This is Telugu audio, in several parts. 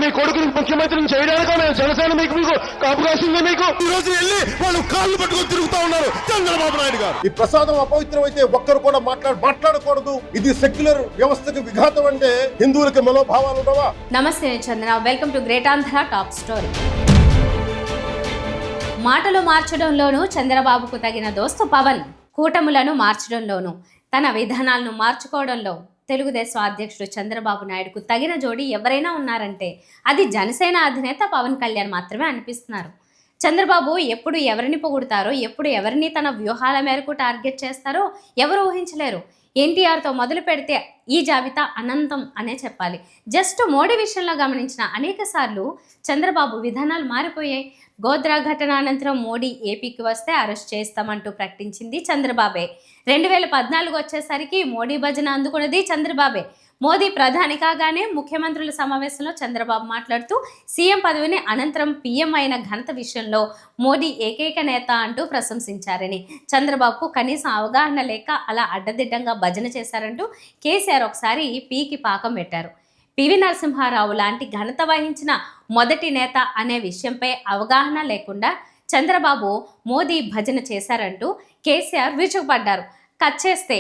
మీ కొడుకుని ముఖ్యమంత్రిని చేయడానికి మేము జనసేన మీకు అవకాశం ఉంది. మీకు ఈ రోజు వెళ్ళి వాళ్ళు కాళ్ళు పట్టుకొని తిరుగుతా ఉన్నారు చంద్రబాబు నాయుడు గారు. ఈ ప్రసాదం అపవిత్రం అయితే ఒక్కరు కూడా మాట్లాడకూడదు. ఇది సెక్యులర్ వ్యవస్థకు విఘాతం అంటే హిందువులకి మనోభావాలు ఉండవా? నమస్తే Chandra, welcome to great Andhra top story. మాటలు మార్చడంలోనూ చంద్రబాబుకు తగిన దోస్తు పవన్, కూటములను మార్చడంలోనూ తన విధానాలను మార్చుకోవడంలో తెలుగుదేశం అధ్యక్షుడు చంద్రబాబు నాయుడుకు తగిన జోడి ఎవరైనా ఉన్నారంటే అది జనసేన అధినేత పవన్ కళ్యాణ్ మాత్రమే అనిపిస్తున్నారు. చంద్రబాబు ఎప్పుడు ఎవరిని పొగుడుతారో, ఎప్పుడు ఎవరిని తన వ్యూహాల మేరకు టార్గెట్ చేస్తారో ఎవరు ఊహించలేరు. ఎన్టీఆర్తో మొదలు పెడితే ఈ జాబితా అనంతం అనే చెప్పాలి. జస్ట్ మోడీ విషయంలో గమనించిన అనేక సార్లు చంద్రబాబు విధానాలు మారిపోయాయి. గోద్రా ఘటన అనంతరం మోడీ ఏపీకి వస్తే అరెస్ట్ చేస్తామంటూ ప్రకటించింది చంద్రబాబే. 2014 వచ్చేసరికి మోడీ భజన అందుకున్నది చంద్రబాబే. మోదీ ప్రధాని కాగానే ముఖ్యమంత్రుల సమావేశంలో చంద్రబాబు మాట్లాడుతూ సీఎం పదవిని అనంతరం పీఎం అయిన ఘనత విషయంలో మోదీ ఏకైక నేత అంటూ ప్రశంసించారని, చంద్రబాబుకు కనీసం అవగాహన లేక అలా అడ్డదిడ్డంగా భజన చేశారంటూ కేసీఆర్ ఒకసారి పీకి పాకం పెట్టారు. పివి నరసింహారావు లాంటి ఘనత వహించిన మొదటి నేత అనే విషయంపై అవగాహన లేకుండా చంద్రబాబు మోదీ భజన చేశారంటూ కేసీఆర్ విరుచుకుపడ్డారు. కట్ చేస్తే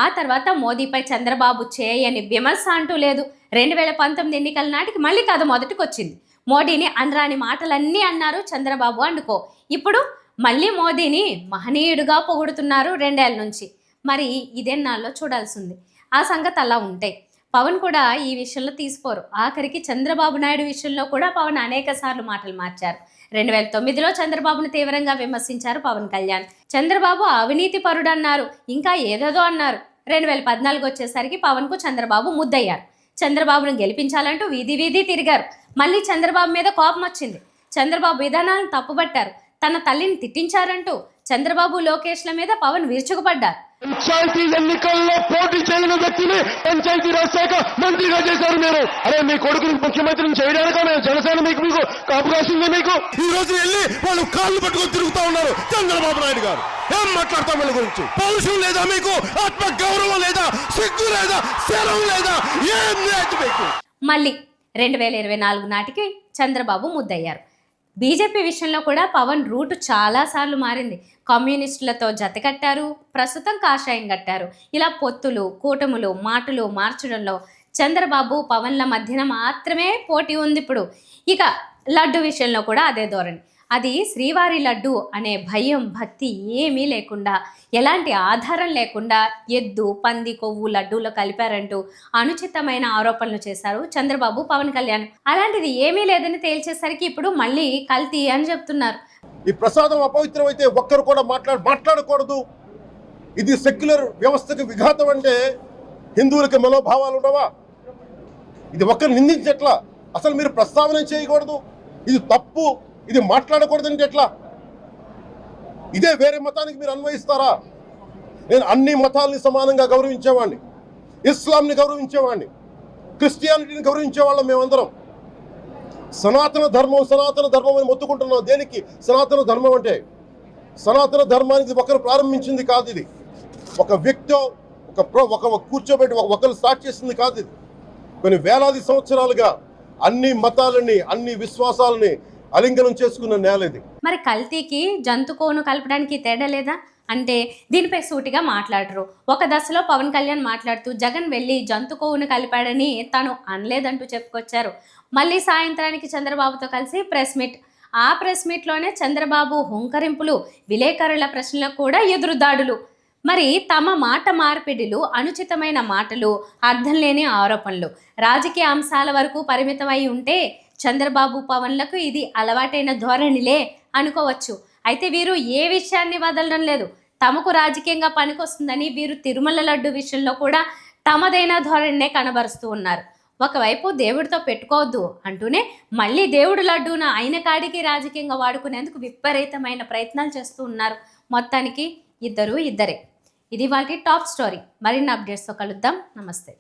ఆ తర్వాత మోదీపై చంద్రబాబు చేయని విమర్శ అంటూ లేదు. 2019 ఎన్నికల నాటికి మళ్ళీ కథ మొదటికి వచ్చింది. మోడీని అనరాని మాటలన్నీ అన్నారు చంద్రబాబు అనుకో. ఇప్పుడు మళ్ళీ మోదీని మహనీయుడిగా పొగుడుతున్నారు 2 ఏళ్ల నుంచి. మరి ఇదెన్నాళ్ళలో చూడాల్సింది. ఆ సంగతి అలా ఉంటాయి. పవన్ కూడా ఈ విషయంలో తీసుకోరు. ఆఖరికి చంద్రబాబు నాయుడు విషయంలో కూడా పవన్ అనేక సార్లు మాటలు మార్చారు. 2009లో చంద్రబాబును తీవ్రంగా విమర్శించారు పవన్ కళ్యాణ్. చంద్రబాబు అవినీతి పరుడు అన్నారు, ఇంకా ఏదేదో అన్నారు. 2014 వచ్చేసరికి పవన్కు చంద్రబాబు ముద్దయ్యారు. చంద్రబాబును గెలిపించాలంటూ వీధి వీధి తిరిగారు. మళ్ళీ చంద్రబాబు మీద కోపం వచ్చింది. చంద్రబాబు విధానాలను తప్పుబట్టారు. తన తల్లిని తిట్టించారంటూ చంద్రబాబు లోకేష్ల మీద పవన్ విరుచుకుపడ్డారు. పంచాయతీ ఎన్నికల్లో పోటీ చేయని వ్యక్తిని పంచాయతీ రాజ్ శాఖ మంత్రిగా చేశారు మీరు. అరే మీ కొడుకుని ముఖ్యమంత్రిని చేయడానికి మేము జనసేన మీకు అవకాశం ఉంది. మీకు ఈ రోజు వెళ్ళి వాళ్ళు కాళ్ళు పట్టుకొని తిరుగుతా ఉన్నారు చంద్రబాబు నాయుడు గారు. ఏం మాట్లాడతాం వాళ్ళ గురించి? పౌరుషం లేదా మీకు? ఆత్మ గౌరవం లేదా? సిగ్గు లేదా? శరం లేదా? ఏం లేదు మీకు? మళ్ళీ 2024 నాటికి చంద్రబాబు ముద్దయ్యారు. బీజేపీ విషయంలో కూడా పవన్ రూటు చాలాసార్లు మారింది. కమ్యూనిస్టులతో జతకట్టారు, ప్రస్తుతం కాషాయం కట్టారు. ఇలా పొత్తులు, కూటములు, మాటలు మార్చడంలో చంద్రబాబు పవన్ల మధ్యన మాత్రమే పోటీ ఉంది ఇప్పుడు. ఇక లడ్డు విషయంలో కూడా అదే ధోరణి. అది శ్రీవారి లడ్డు అనే భయం, భక్తి ఏమీ లేకుండా, ఎలాంటి ఆధారం లేకుండా ఎద్దు, పంది కొవ్వు లడ్డూలో కలిపారంటూ అనుచితమైన ఆరోపణలు చేశారు చంద్రబాబు, పవన్ కళ్యాణ్. అలాంటిది ఏమీ లేదని తేల్చేసరికి ఇప్పుడు మళ్ళీ కల్తీ అని చెప్తున్నారు. ఈ ప్రసాదం అపవిత్రం అయితే ఒక్కరు కూడా మాట్లాడకూడదు. ఇది సెక్యులర్ వ్యవస్థకు విఘాతం అంటే హిందువులకి మనోభావాలు ఉండవా? ఇది ఒక్కరు నిందించట్లా, అసలు మీరు ప్రస్తావన చేయకూడదు, ఇది తప్పు, ఇది మాట్లాడకూడదంటే ఎట్లా? ఇదే వేరే మతానికి మీరు అన్వయిస్తారా? నేను అన్ని మతాలని సమానంగా గౌరవించేవాడిని, ఇస్లాంని గౌరవించేవాడిని, క్రిస్టియానిటీని గౌరవించేవాళ్ళం మేమందరం. సనాతన ధర్మం అని మొత్తుకుంటున్నాం. దేనికి సనాతన ధర్మం అంటే? సనాతన ధర్మానికి ఒకరు ప్రారంభించింది కాదు. ఇది ఒక వ్యక్తి ఒక కూర్చోబెట్టి ఒకరు స్టార్ట్ చేసింది కాదు. ఇది కొన్ని వేలాది సంవత్సరాలుగా అన్ని మతాలని, అన్ని విశ్వాసాలని అలింగనం చేసుకున్న నేల ఇది. మరి కల్తీకి జంతుకోను కలపడానికి తేడా లేదా అంటే దీనిపై సూటిగా మాట్లాడరు. ఒక దశలో పవన్ కళ్యాణ్ మాట్లాడుతూ జగన్ వెళ్ళి జంతుకోవును కలిపాడని తాను అనలేదంటూ చెప్పుకొచ్చారు. మళ్ళీ సాయంత్రానికి చంద్రబాబుతో కలిసి ప్రెస్ మీట్. ఆ ప్రెస్ మీట్లోనే చంద్రబాబు హుంకరింపులు, విలేకరుల ప్రశ్నలకు కూడా ఎదురుదాడులు. మరి తమ మాట మార్పిడిలు, అనుచితమైన మాటలు, అర్థం లేని ఆరోపణలు, రాజకీయ అంశాల వరకు పరిమితమై ఉంటే చంద్రబాబు, పవన్లకు ఇది అలవాటైన ధోరణిలే అనుకోవచ్చు. అయితే వీరు ఏ విషయాన్ని వదలడం లేదు. తమకు రాజకీయంగా పనికొస్తుందని వీరు తిరుమల లడ్డు విషయంలో కూడా తమదైన ధోరణినే కనబరుస్తూ ఉన్నారు. ఒకవైపు దేవుడితో పెట్టుకోవద్దు అంటూనే మళ్ళీ దేవుడు లడ్డూన అయిన కాడికి రాజకీయంగా వాడుకునేందుకు విపరీతమైన ప్రయత్నాలు చేస్తూ ఉన్నారు. మొత్తానికి ఇద్దరే. ఇది వాళ్ళ టాప్ స్టోరీ. మరిన్ని అప్డేట్స్తో కలుద్దాం. నమస్తే.